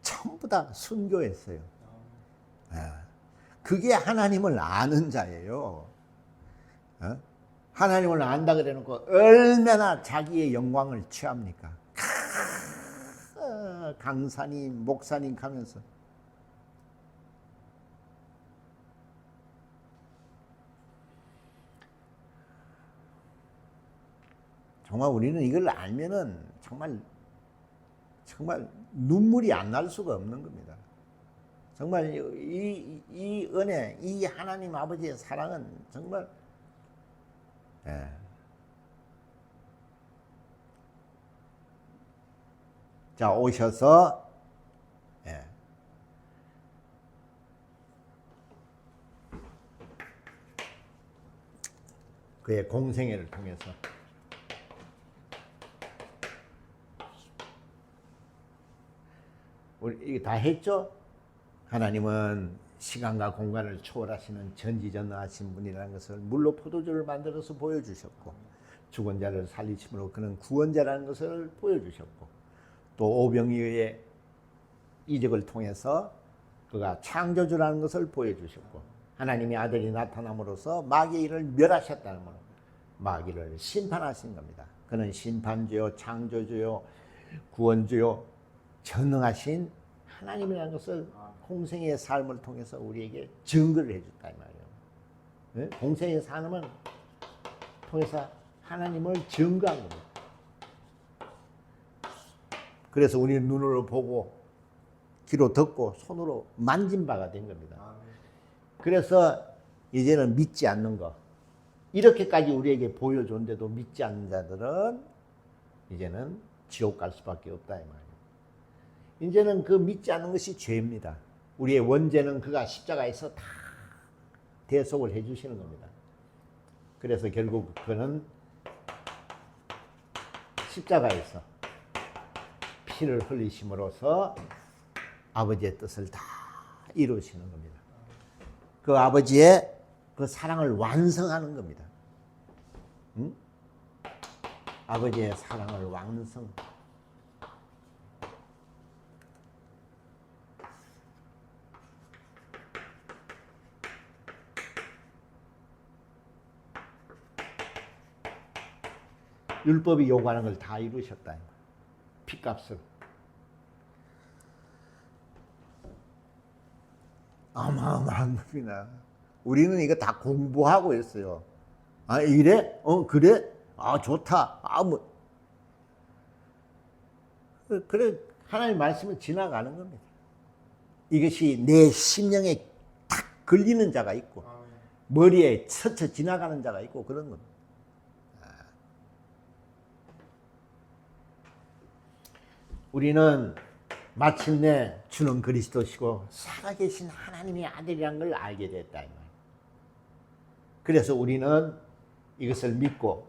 전부 다 순교했어요. 그게 하나님을 아는 자예요. 하나님을 안다 그래 놓고 얼마나 자기의 영광을 취합니까? 강사님, 목사님 가면서 정말 우리는 이걸 알면은 정말 눈물이 안 날 수가 없는 겁니다. 정말 이 은혜, 이 하나님 아버지의 사랑은 정말 자 오셔서 그의 공생애를 통해서 우리 이게 다 했죠? 하나님은 시간과 공간을 초월하시는 전지전능하신 분이라는 것을 물로 포도주를 만들어서 보여주셨고 죽은 자를 살리심으로 그는 구원자라는 것을 보여주셨고 또 오병이어의 이적을 통해서 그가 창조주라는 것을 보여주셨고 하나님의 아들이 나타남으로써 마귀의 일을 멸하셨다는 것, 마귀를 심판하신 겁니다. 그는 심판주요, 창조주요, 구원주요, 전능하신 하나님이라는 것을 공생의 삶을 통해서 우리에게 증거를 해줬다 이 말이에요. 공생의 삶을 통해서 하나님을 증거한 겁니다. 그래서 우리는 눈으로 보고 귀로 듣고 손으로 만진 바가 된 겁니다. 그래서 이제는 믿지 않는 거, 이렇게까지 우리에게 보여줬는데도 믿지 않는 자들은 이제는 지옥 갈 수밖에 없다 이 말이에요. 이제는 그 믿지 않는 것이 죄입니다. 우리의 원죄는 그가 십자가에서 다 대속을 해주시는 겁니다. 그래서 결국 그는 십자가에서 피를 흘리심으로써 아버지의 뜻을 다 이루시는 겁니다. 그 아버지의 그 사랑을 완성하는 겁니다. 응? 아버지의 사랑을 완성. 율법이 요구하는 걸 다 이루셨다. 피값을. 어마어마한 겁니다. 우리는 이거 다 공부하고 있어요. 아, 이래? 그래? 아, 좋다. 아, 뭐. 그래, 하나님 말씀을 지나가는 겁니다. 이것이 내 심령에 탁 걸리는 자가 있고, 머리에 스쳐 지나가는 자가 있고, 그런 겁니다. 우리는 마침내 주는 그리스도시고 살아계신 하나님의 아들이라는 걸 알게 됐다. 그래서 우리는 이것을 믿고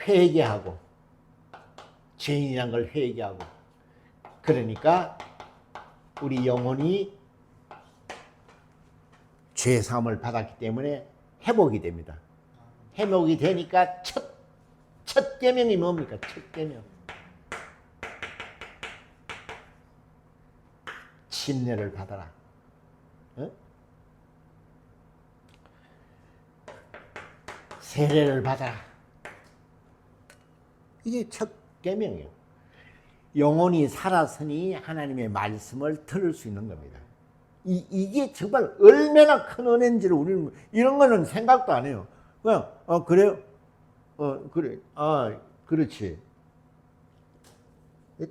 회개하고 죄인이란 걸 회개하고 그러니까 우리 영혼이 죄 사함을 받았기 때문에 회복이 됩니다. 회복이 되니까 첫 계명이 뭡니까? 첫 계명. 침례를 받아라. 어? 세례를 받아라. 이게 첫 계명이에요. 영혼이 살았으니 하나님의 말씀을 들을 수 있는 겁니다. 이게 정말 얼마나 큰 은혜인지를 우리는 이런 거는 생각도 안 해요. 그냥 그래요? 그래. 그렇지.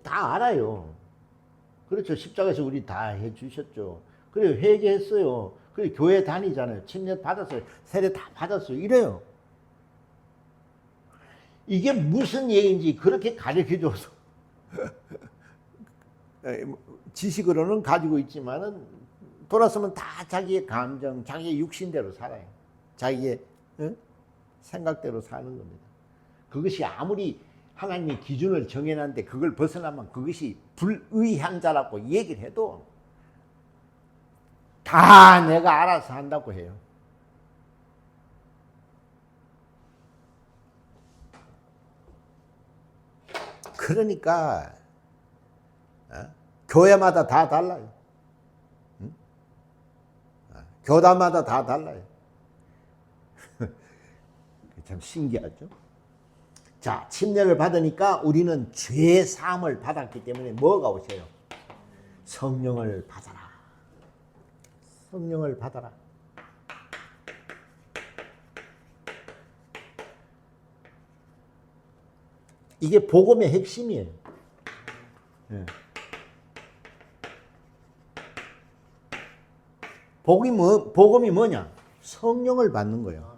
다 알아요. 그렇죠. 십자가에서 우리 다 해주셨죠. 그래, 회개했어요. 그래, 교회 다니잖아요. 침례 받았어요. 세례 다 받았어요. 이래요. 이게 무슨 얘기인지 그렇게 가르쳐줘서 지식으로는 가지고 있지만은 돌아서면 다 자기의 감정, 자기의 육신대로 살아요. 자기의 생각대로 사는 겁니다. 그것이 아무리 하나님의 기준을 정해놨는데 그걸 벗어나면 그것이 불의한 자라고 얘기를 해도 다 내가 알아서 한다고 해요. 그러니까 교회마다 다 달라요. 교단마다 다 달라요. 참 신기하죠. 자, 침례를 받으니까 우리는 죄 사함을 받았기 때문에 뭐가 오세요? 성령을 받아라. 성령을 받아라. 이게 복음의 핵심이에요. 네. 복음이 뭐냐? 성령을 받는 거예요.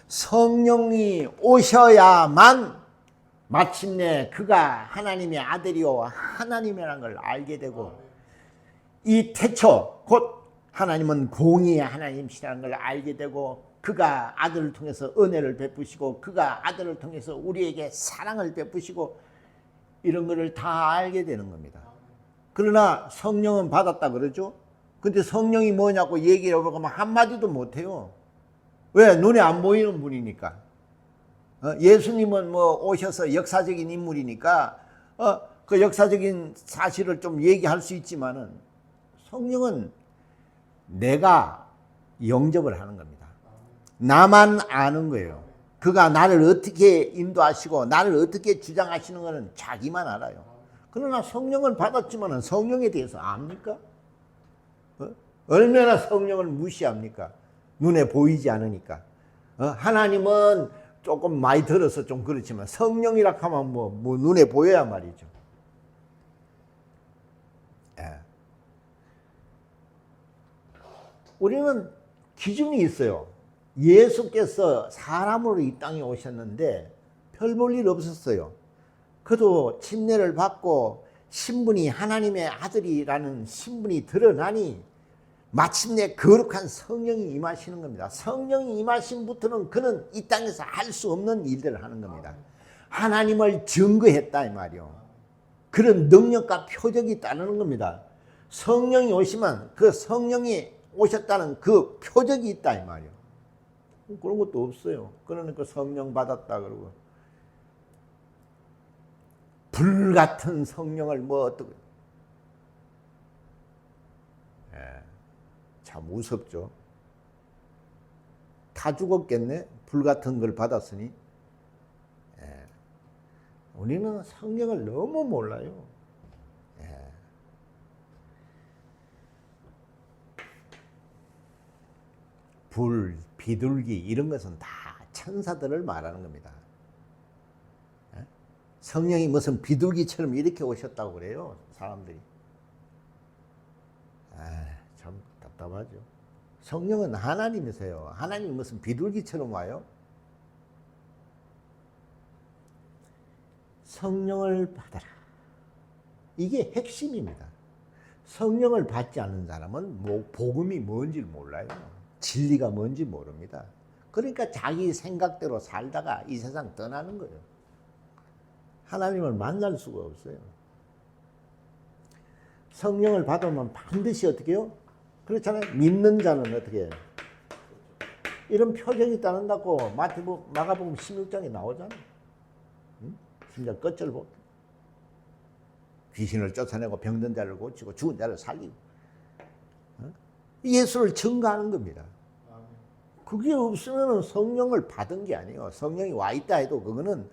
성령이 오셔야만 마침내 그가 하나님의 아들이요 하나님이라는 걸 알게 되고 이 태초 곧 하나님은 공의의 하나님이시라는 걸 알게 되고 그가 아들을 통해서 은혜를 베푸시고 그가 아들을 통해서 우리에게 사랑을 베푸시고 이런 거를 다 알게 되는 겁니다. 그러나 성령은 받았다 그러죠. 근데 성령이 뭐냐고 얘기를 해보면 한마디도 못해요. 왜? 눈에 안 보이는 분이니까. 예수님은 뭐 오셔서 역사적인 인물이니까 그 역사적인 사실을 좀 얘기할 수 있지만은 성령은 내가 영접을 하는 겁니다. 나만 아는 거예요. 그가 나를 어떻게 인도하시고 나를 어떻게 주장하시는 것은 자기만 알아요. 그러나 성령을 받았지만은 성령에 대해서 압니까? 얼마나 성령을 무시합니까? 눈에 보이지 않으니까. 하나님은 조금 많이 들어서 좀 그렇지만 성령이라 하면 뭐 눈에 보여야 말이죠. 예. 우리는 기준이 있어요. 예수께서 사람으로 이 땅에 오셨는데 별 볼 일 없었어요. 그도 침례를 받고 신분이 하나님의 아들이라는 신분이 드러나니 마침내 거룩한 성령이 임하시는 겁니다. 성령이 임하신부터는 그는 이 땅에서 할 수 없는 일들을 하는 겁니다. 하나님을 증거했다 이 말이요. 그런 능력과 표적이 따르는 겁니다. 성령이 오시면 그 성령이 오셨다는 그 표적이 있다 이 말이요. 그런 것도 없어요. 그러니까 성령 받았다 그러고 불같은 성령을 뭐 어떻게 참 무섭죠. 다 죽었겠네. 불같은 걸 받았으니. 우리는 성령을 너무 몰라요. 불, 비둘기 이런 것은 다 천사들을 말하는 겁니다. 성령이 무슨 비둘기처럼 이렇게 오셨다고 그래요, 사람들이. 참 답답하죠. 성령은 하나님이세요. 하나님이 무슨 비둘기처럼 와요? 성령을 받아라. 이게 핵심입니다. 성령을 받지 않는 사람은 복음이 뭔지 몰라요. 진리가 뭔지 모릅니다. 그러니까 자기 생각대로 살다가 이 세상 떠나는 거예요. 하나님을 만날 수가 없어요. 성령을 받으면 반드시 어떻게 해요? 그렇잖아요. 믿는 자는 어떻게 해요? 이런 표적이 따른다고 마가복음 16장에 나오잖아요. 심지어 끝을 보고 귀신을 쫓아내고 병든 자를 고치고 죽은 자를 살리고 예수를 증거하는 겁니다. 그게 없으면 성령을 받은 게 아니에요. 성령이 와 있다 해도 그거는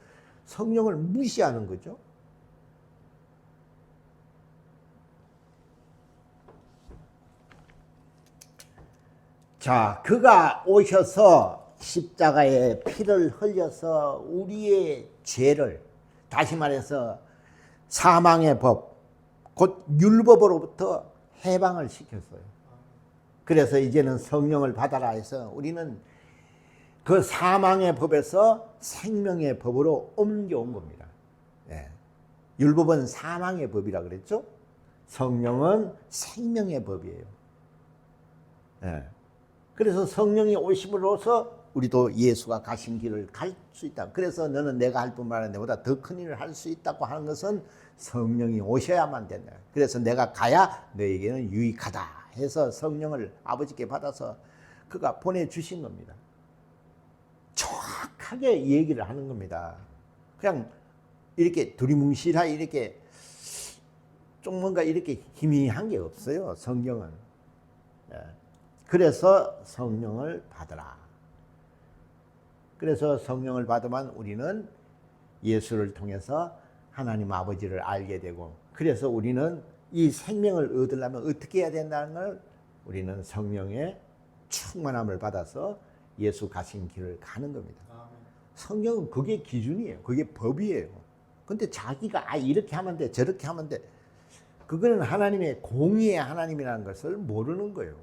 성령을 무시하는 거죠. 자, 그가 오셔서 십자가에 피를 흘려서 우리의 죄를, 다시 말해서 사망의 법, 곧 율법으로부터 해방을 시켰어요. 그래서 이제는 성령을 받아라 해서 우리는 그 사망의 법에서 생명의 법으로 옮겨온 겁니다. 율법은 사망의 법이라 그랬죠? 성령은 생명의 법이에요. 그래서 성령이 오심으로써 우리도 예수가 가신 길을 갈 수 있다. 그래서 너는 내가 할 뿐만 아니라 내보다 더 큰 일을 할 수 있다고 하는 것은 성령이 오셔야만 된다. 그래서 내가 가야 너에게는 유익하다 해서 성령을 아버지께 받아서 그가 보내주신 겁니다. 정확하게 얘기를 하는 겁니다. 그냥 이렇게 두리뭉실하게 이렇게 좀 뭔가 이렇게 희미한 게 없어요. 성경은. 그래서 성령을 받으라. 그래서 성령을 받으면 우리는 예수를 통해서 하나님 아버지를 알게 되고, 그래서 우리는 이 생명을 얻으려면 어떻게 해야 된다는 걸 우리는 성령의 충만함을 받아서 예수 가신 길을 가는 겁니다. 성경은 그게 기준이에요. 그게 법이에요. 근데 자기가 이렇게 하면 돼, 저렇게 하면 돼. 그거는 하나님의 공의의 하나님이라는 것을 모르는 거예요.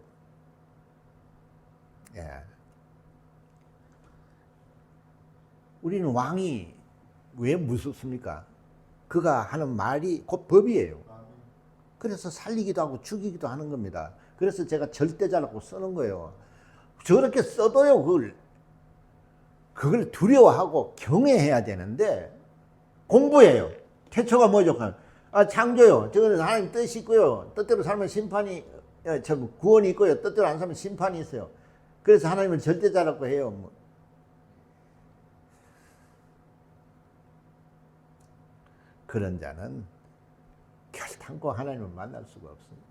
우리는 왕이 왜 무섭습니까? 그가 하는 말이 곧 법이에요. 그래서 살리기도 하고 죽이기도 하는 겁니다. 그래서 제가 절대자라고 쓰는 거예요. 저렇게 써도요, 그걸 두려워하고 경외해야 되는데, 공부해요. 태초가 뭐죠? 창조요. 저거는 하나님 뜻이 있고요. 뜻대로 살면 심판이, 구원이 있고요. 뜻대로 안 살면 심판이 있어요. 그래서 하나님을 절대자라고 해요. 그런 자는 결단코 하나님을 만날 수가 없습니다.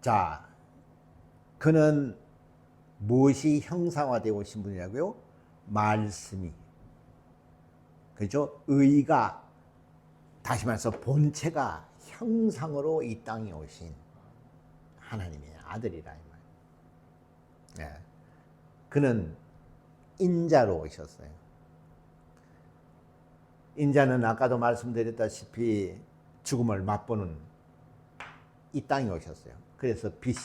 자, 그는 무엇이 형상화되어 오신 분이라고요? 말씀이. 그렇죠? 의가, 다시 말해서 본체가 형상으로 이 땅에 오신 하나님의 아들이라 이 말이에요. 그는 인자로 오셨어요. 인자는 아까도 말씀드렸다시피 죽음을 맛보는 이 땅에 오셨어요. 그래서 빛,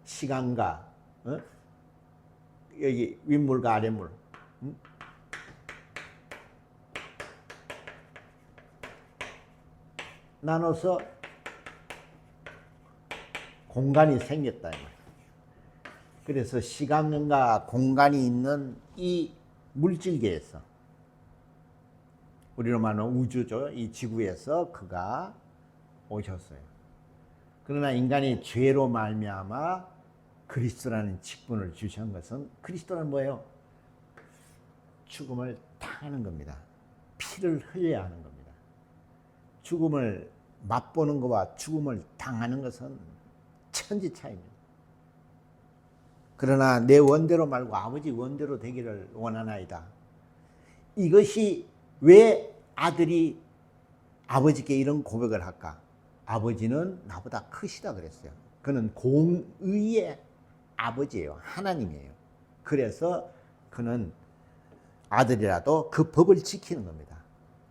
시간과 여기 윗물과 아랫물, 나눠서 공간이 생겼다. 그래서 시간과 공간이 있는 이 물질계에서, 우리로 말하는 우주죠. 이 지구에서 그가 오셨어요. 그러나 인간이 죄로 말미암아 그리스도라는 직분을 주신 것은, 그리스도는 뭐예요? 죽음을 당하는 겁니다. 피를 흘려야 하는 겁니다. 죽음을 맛보는 것과 죽음을 당하는 것은 천지 차이입니다. 그러나 내 원대로 말고 아버지 원대로 되기를 원하나이다. 이것이 왜 아들이 아버지께 이런 고백을 할까? 아버지는 나보다 크시다 그랬어요. 그는 공의의 아버지예요. 하나님이에요. 그래서 그는 아들이라도 그 법을 지키는 겁니다.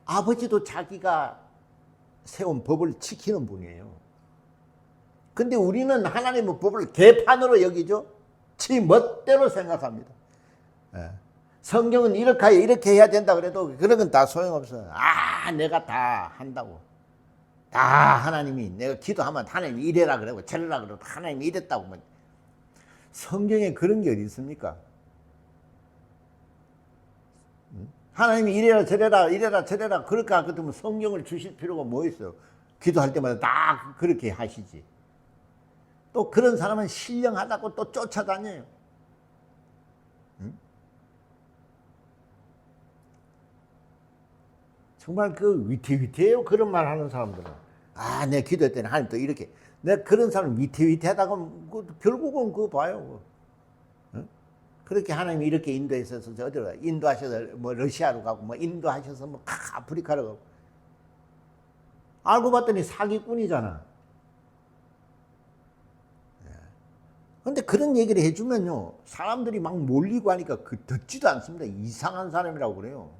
아버지도 자기가 세운 법을 지키는 분이에요. 근데 우리는 하나님의 법을 개판으로 여기죠. 지 멋대로 생각합니다. 성경은 이렇게 해야 된다 그래도 그런 건 다 소용없어요. 내가 다 한다고. 다 하나님이, 내가 기도하면 하나님이 이래라 그러고 저래라 그러고 하나님이 이랬다고. 성경에 그런 게 어디 있습니까? 하나님이 이래라 저래라 그렇게 하거든 성경을 주실 필요가 뭐 있어요? 기도할 때마다 다 그렇게 하시지. 또 그런 사람은 신령하다고 또 쫓아다녀요. 정말 그 위태위태해요. 그런 말 하는 사람들은. 내 기도할 때는 하나님 또 이렇게. 내가 그런 사람 위태위태하다가 결국은 그거 봐요. 그렇게 하나님이 이렇게 인도하셔서 어디로 인도하셔서 뭐 러시아로 가고 뭐 인도하셔서 뭐 아프리카로 가고. 알고 봤더니 사기꾼이잖아. 근데 그런 얘기를 해주면요, 사람들이 막 몰리고 하니까 듣지도 않습니다. 이상한 사람이라고 그래요.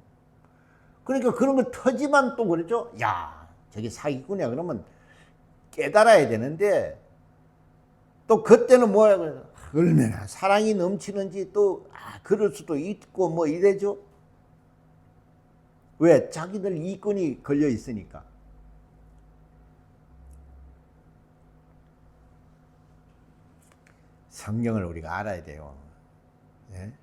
그러니까 그런 거 터지만 또 그러죠. 야, 저게 사기꾼이야. 그러면 깨달아야 되는데, 또 그때는 뭐야, 얼마나 사랑이 넘치는지 또, 그럴 수도 있고 뭐 이래죠. 왜? 자기들 이권이 걸려 있으니까. 성경을 우리가 알아야 돼요.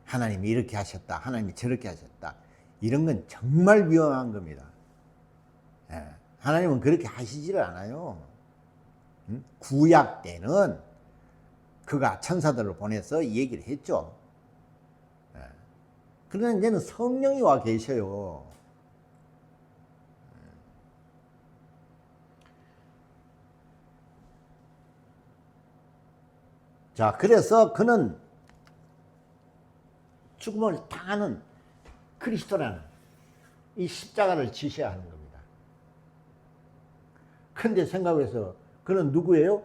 하나님이 이렇게 하셨다. 하나님이 저렇게 하셨다. 이런 건 정말 위험한 겁니다. 하나님은 그렇게 하시지를 않아요. 구약 때는 그가 천사들을 보내서 얘기를 했죠. 그러나 이제는 성령이 와 계셔요. 자, 그래서 그는 죽음을 당하는 그리스도라는 이 십자가를 지셔야 하는 겁니다. 그런데 생각해서 그는 누구예요?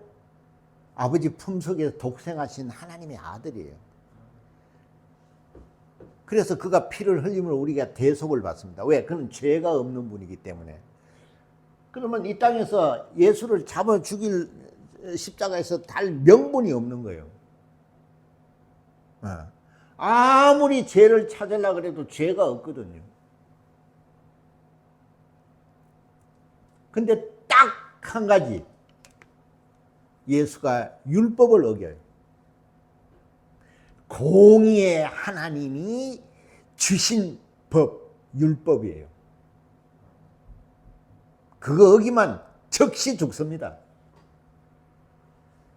아버지 품속에 독생하신 하나님의 아들이에요. 그래서 그가 피를 흘림으로 우리가 대속을 받습니다. 왜? 그는 죄가 없는 분이기 때문에. 그러면 이 땅에서 예수를 잡아 죽일 십자가에서 달 명분이 없는 거예요. 아무리 죄를 찾으려고 해도 죄가 없거든요. 근데 딱 한 가지, 예수가 율법을 어겨요. 공의의 하나님이 주신 법, 율법이에요. 그거 어기면 즉시 죽습니다.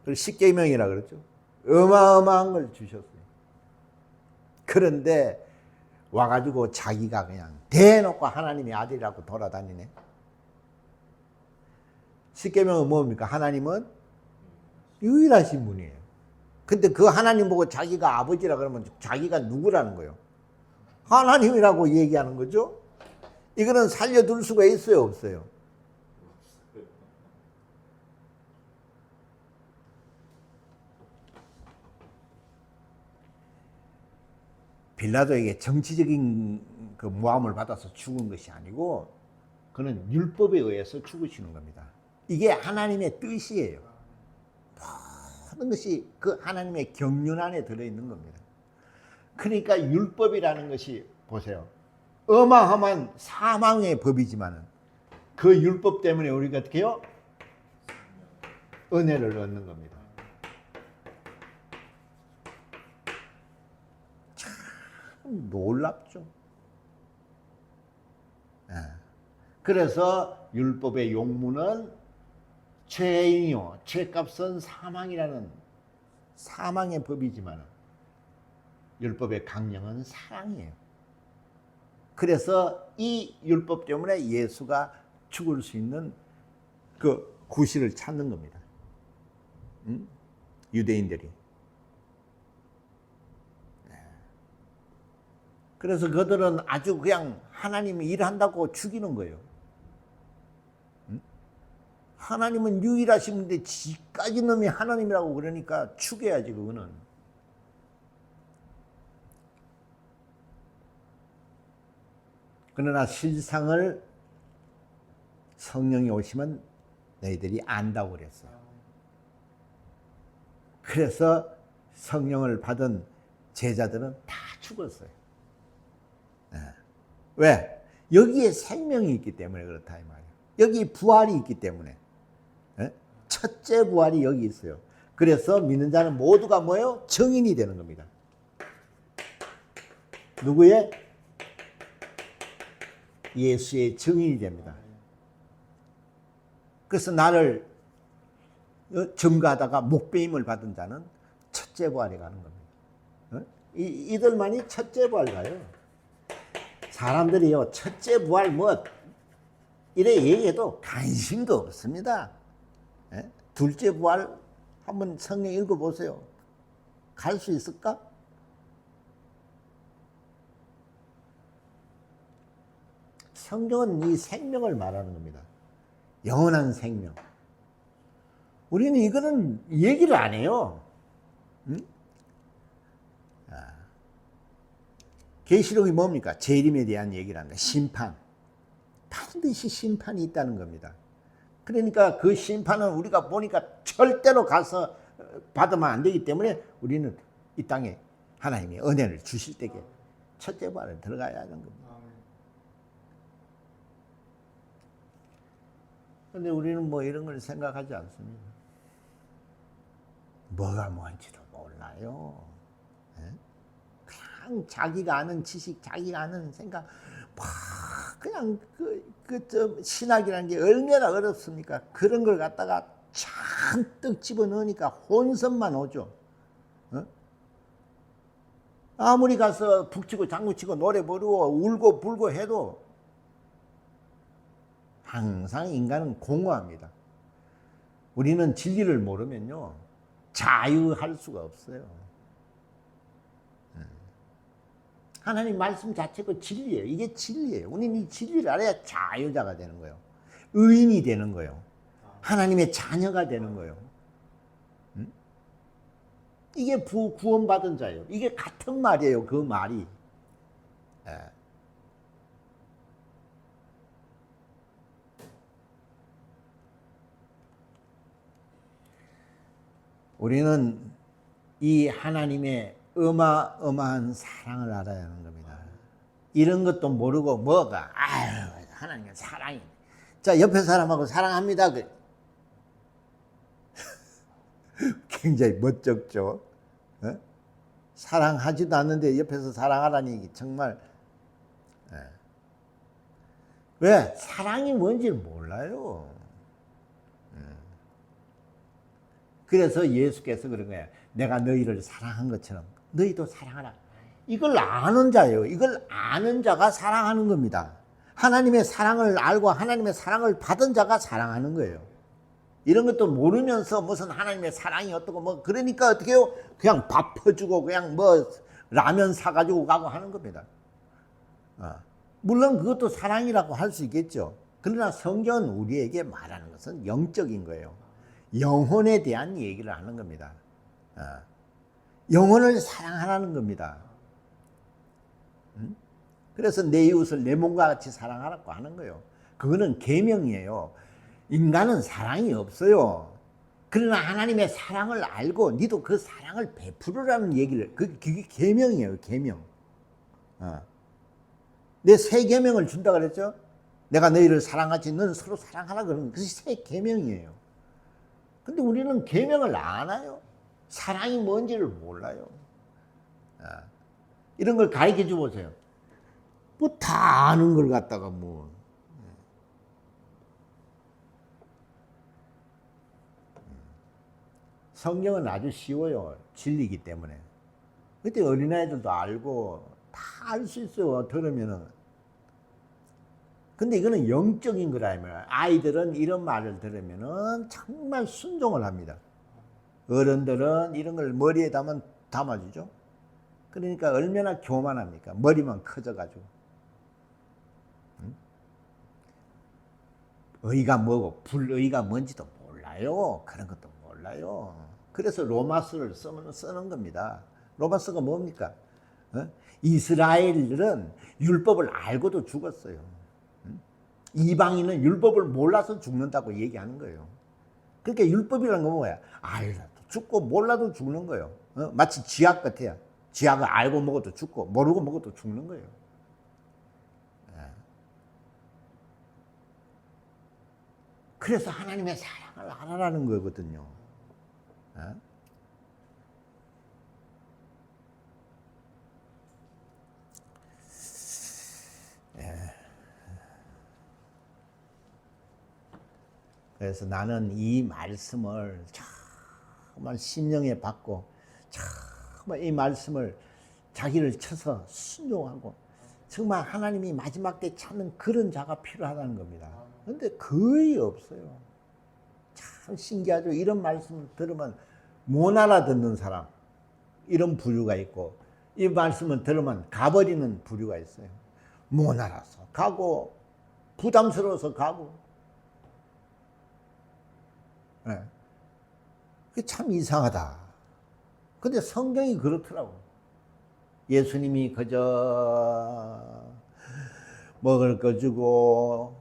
그래서 십계명이라 그랬죠. 어마어마한 걸 주셨어요. 그런데 와가지고 자기가 그냥 대놓고 하나님의 아들이라고 돌아다니네. 십계명은 뭡니까? 하나님은 유일하신 분이에요. 근데 그 하나님 보고 자기가 아버지라 그러면 자기가 누구라는 거예요? 하나님이라고 얘기하는 거죠. 이거는 살려둘 수가 있어요, 없어요? 빌라도에게 정치적인 그 모함을 받아서 죽은 것이 아니고 그는 율법에 의해서 죽으시는 겁니다. 이게 하나님의 뜻이에요. 모든 것이 그 하나님의 경륜 안에 들어있는 겁니다. 그러니까 율법이라는 것이 보세요. 어마어마한 사망의 법이지만은 그 율법 때문에 우리가 어떻게 해요? 은혜를 얻는 겁니다. 참 놀랍죠. 그래서 율법의 용무는 죄인이요, 죄값은 사망이라는 사망의 법이지만 율법의 강령은 사랑이에요. 그래서 이 율법 때문에 예수가 죽을 수 있는 그 구실을 찾는 겁니다. 유대인들이. 그래서 그들은 아주 그냥 하나님이 일한다고 죽이는 거예요. 하나님은 유일하신 분인데 지까지 놈이 하나님이라고 그러니까 죽여야지 그거는. 그러나 실상을 성령이 오시면 너희들이 안다고 그랬어요. 그래서 성령을 받은 제자들은 다 죽었어요. 왜? 여기에 생명이 있기 때문에 그렇다 이 말이에요. 여기 부활이 있기 때문에. 첫째 부활이 여기 있어요. 그래서 믿는 자는 모두가 뭐예요? 증인이 되는 겁니다. 누구의? 예수의 증인이 됩니다. 그래서 나를 증거하다가 목배임을 받은 자는 첫째 부활에 가는 겁니다. 이들만이 첫째 부활 가요. 사람들이요, 첫째 부활 뭐 이래 얘기해도 관심도 없습니다. 둘째 부활 한번 성경 읽어보세요. 갈 수 있을까? 성경은 이 생명을 말하는 겁니다. 영원한 생명. 우리는 이거는 얘기를 안 해요. 계시록이 뭡니까? 재림에 대한 얘기를 합니다. 심판. 반드시 심판이 있다는 겁니다. 그러니까 그 심판은 우리가 보니까 절대로 가서 받으면 안 되기 때문에 우리는 이 땅에 하나님이 은혜를 주실 때에 첫째 부활에 들어가야 하는 겁니다. 그런데 우리는 뭐 이런 걸 생각하지 않습니다. 뭐가 뭔지도 몰라요. 그냥 자기가 아는 지식, 자기가 아는 생각, 그냥 좀 신학이라는 게 얼마나 어렵습니까? 그런 걸 갖다가 잔뜩 집어넣으니까 혼선만 오죠. 아무리 가서 북치고 장구치고 노래 부르고 울고 불고 해도 항상 인간은 공허합니다. 우리는 진리를 모르면요, 자유할 수가 없어요. 하나님 말씀 자체가 진리예요. 이게 진리예요. 우리는 이 진리를 알아야 자유자가 되는 거예요. 의인이 되는 거예요. 하나님의 자녀가 되는 거예요. 이게 구원받은 자예요. 이게 같은 말이에요. 그 말이. 우리는 이 하나님의 어마어마한 사랑을 알아야 하는 겁니다. 이런 것도 모르고 뭐가 하나님의 사랑이. 자, 옆에 사람하고 사랑합니다. 굉장히 멋쩍죠. 사랑하지도 않는데 옆에서 사랑하라니 정말. 왜? 사랑이 뭔지를 몰라요. 그래서 예수께서 그런 거예요. 내가 너희를 사랑한 것처럼 너희도 사랑하라. 이걸 아는 자예요. 이걸 아는 자가 사랑하는 겁니다. 하나님의 사랑을 알고 하나님의 사랑을 받은 자가 사랑하는 거예요. 이런 것도 모르면서 무슨 하나님의 사랑이 어떻고 뭐 그러니까 어떻게 해요? 그냥 밥 퍼주고 그냥 뭐 라면 사가지고 가고 하는 겁니다. 물론 그것도 사랑이라고 할 수 있겠죠. 그러나 성경은 우리에게 말하는 것은 영적인 거예요. 영혼에 대한 얘기를 하는 겁니다. 영혼을 사랑하라는 겁니다. 그래서 내 이웃을 내 몸과 같이 사랑하라고 하는 거예요. 그거는 계명이에요. 인간은 사랑이 없어요. 그러나 하나님의 사랑을 알고 니도 그 사랑을 베풀으라는 얘기를, 그게 계명이에요. 계명. 내 새 계명을 준다 그랬죠? 내가 너희를 사랑하지 너는 서로 사랑하라 그러는 것이 새 계명이에요. 근데 우리는 계명을 안 해요. 사랑이 뭔지를 몰라요. 이런 걸 가르쳐 줘 보세요. 뭐 다 아는 걸 갖다가 뭐. 성경은 아주 쉬워요. 진리이기 때문에. 그때 어린아이들도 알고 다 알 수 있어요. 들으면은. 근데 이거는 영적인 거라면 아이들은 이런 말을 들으면은 정말 순종을 합니다. 어른들은 이런 걸 머리에 담아주죠. 그러니까 얼마나 교만합니까? 머리만 커져가지고. 의가 뭐고 불의가 뭔지도 몰라요. 그런 것도 몰라요. 그래서 로마서를 쓰는 겁니다. 로마서가 뭡니까? 이스라엘들은 율법을 알고도 죽었어요. 이방인은 율법을 몰라서 죽는다고 얘기하는 거예요. 그러니까 율법이라는 건 뭐야? 알아도 죽고 몰라도 죽는 거예요. 마치 쥐약 같아요. 쥐약을 알고 먹어도 죽고 모르고 먹어도 죽는 거예요. 그래서 하나님의 사랑을 알아라는 거거든요. 그래서 나는 이 말씀을 정말 심령에 받고 정말 이 말씀을 자기를 쳐서 순종하고 정말 하나님이 마지막 때 찾는 그런 자가 필요하다는 겁니다. 그런데 거의 없어요. 참 신기하죠. 이런 말씀 들으면 못 알아듣는 사람 이런 부류가 있고 이 말씀을 들으면 가버리는 부류가 있어요. 못 알아서 가고 부담스러워서 가고. 네. 그게 참 이상하다. 근데 성경이 그렇더라고. 예수님이 그저 먹을 거 주고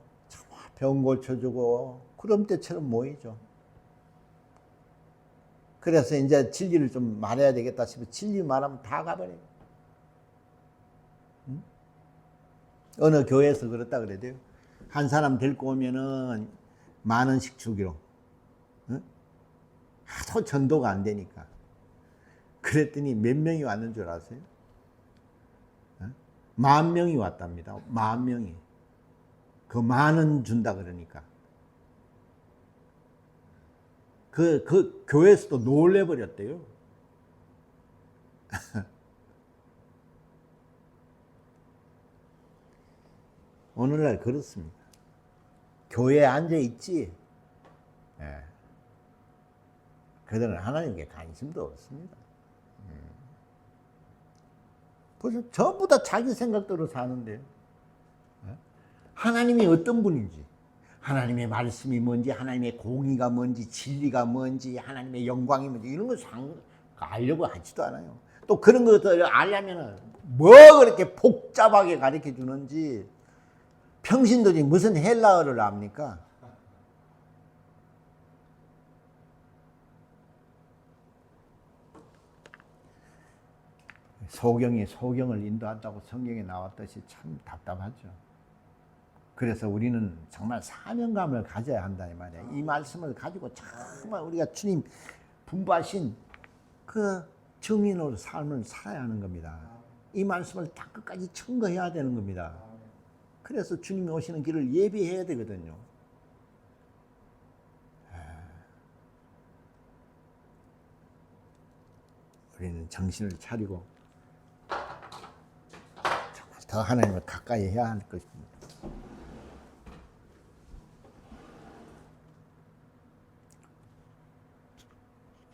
병 고쳐주고 그런 때처럼 모이죠. 그래서 이제 진리를 좀 말해야 되겠다 싶어 진리 말하면 다 가버려요. 응? 어느 교회에서 그렇다 그래도요. 한 사람 데리고 오면은 10,000원씩 주기로. 응? 하도 전도가 안 되니까. 그랬더니 몇 명이 왔는 줄 아세요? 10,000명이 왔답니다. 10,000명이. 그 10,000원 준다 그러니까. 그 교회에서도 놀래버렸대요. 오늘날 그렇습니다. 교회에 앉아있지, 예. 그들은 하나님께 관심도 없습니다. 그래서 전부 다 자기 생각대로 사는데요. 하나님이 어떤 분인지, 하나님의 말씀이 뭔지, 하나님의 공의가 뭔지, 진리가 뭔지, 하나님의 영광이 뭔지 이런 걸 알려고 하지도 않아요. 또 그런 것들을 알려면 뭐 그렇게 복잡하게 가르쳐 주는지. 평신도지 무슨 헬라어를 압니까? 소경이 소경을 인도한다고 성경에 나왔듯이 참 답답하죠. 그래서 우리는 정말 사명감을 가져야 한다 이 말이야. 이 말씀을 가지고 정말 우리가 주님 분부하신 그 증인으로 삶을 살아야 하는 겁니다. 이 말씀을 다 끝까지 청거해야 되는 겁니다. 그래서 주님이 오시는 길을 예비해야 되거든요. 우리는 정신을 차리고 정말 더 하나님을 가까이 해야 할 것입니다.